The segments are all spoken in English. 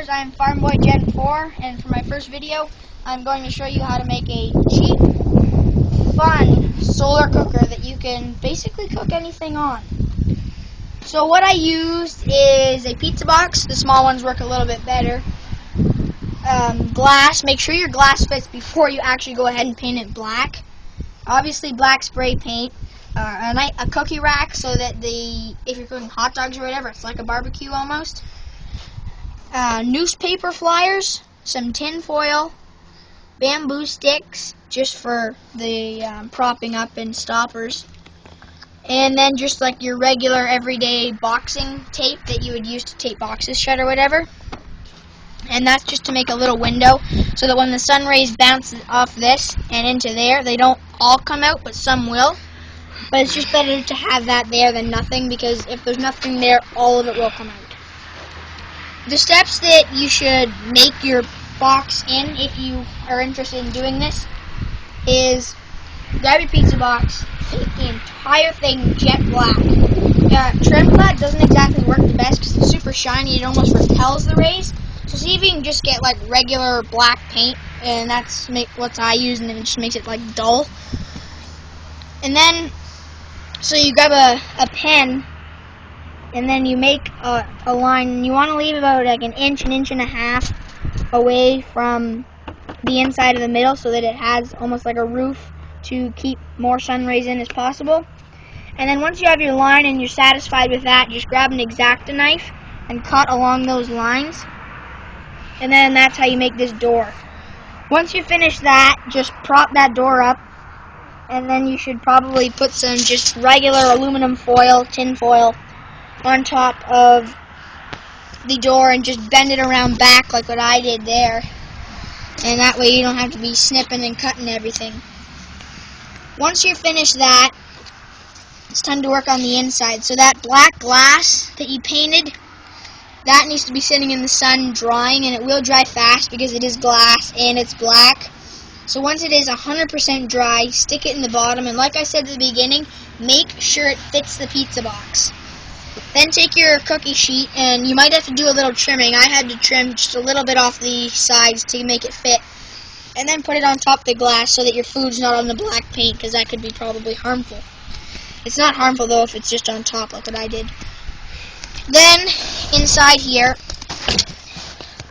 viewers, I am FarmBoy Gen 4, and for my first video, I'm going to show you how to make a cheap, fun solar cooker that you can basically cook anything on. So what I used is a pizza box. The small ones work a little bit better. Glass. Make sure your glass fits before you actually go ahead and paint it black. Obviously black spray paint. A cookie rack so that if you're cooking hot dogs or whatever, it's like a barbecue almost. Newspaper flyers, some tin foil, bamboo sticks just for the propping up and stoppers, and then just like your regular everyday boxing tape that you would use to tape boxes shut or whatever. And that's just to make a little window so that when the sun rays bounce off this and into there, they don't all come out, but some will. But it's just better to have that there than nothing, because if there's nothing there, all of it will come out. The steps that you should make your box in, if you are interested in doing this, is grab your pizza box, paint the entire thing jet black. Trim black doesn't exactly work the best because it's super shiny. It almost repels the rays. So see if you can just get like regular black paint, and that's what I use, and then it just makes it like dull. And then, so you grab a pen, and then you make a line. You want to leave about like an inch and a half away from the inside of the middle so that it has almost like a roof to keep more sun rays in as possible. And then once you have your line and you're satisfied with that, just grab an X-Acto knife and cut along those lines. And then that's how you make this door. Once you finish that, just prop that door up, and then you should probably put some just regular aluminum foil, tin foil, on top of the door and just bend it around back like what I did there. And that way you don't have to be snipping and cutting everything. Once you're finished that, it's time to work on the inside. So that black glass that you painted, that needs to be sitting in the sun drying, and it will dry fast because it is glass and it's black. So once it is 100% dry, stick it in the bottom, and like I said at the beginning, make sure it fits the pizza box. Then take your cookie sheet, and you might have to do a little trimming. I had to trim just a little bit off the sides to make it fit. And then put it on top of the glass so that your food's not on the black paint, because that could be probably harmful. It's not harmful though if it's just on top like what I did. Then inside here,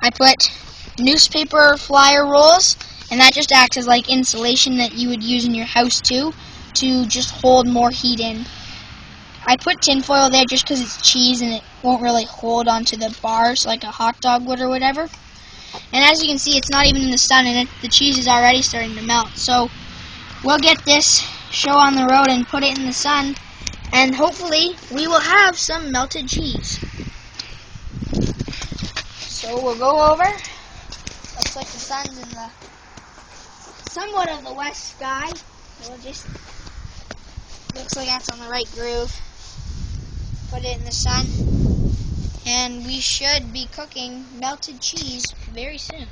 I put newspaper flyer rolls, and that just acts as like insulation that you would use in your house too, to just hold more heat in. I put tin foil there just because it's cheese and it won't really hold onto the bars like a hot dog would or whatever. And as you can see, it's not even in the sun, and the cheese is already starting to melt. So we'll get this show on the road and put it in the sun, and hopefully we will have some melted cheese. So we'll go over. Looks like the sun's in the somewhat of the west sky. So we'll just, looks like that's on the right groove. Put it in the sun, and we should be cooking melted cheese very soon.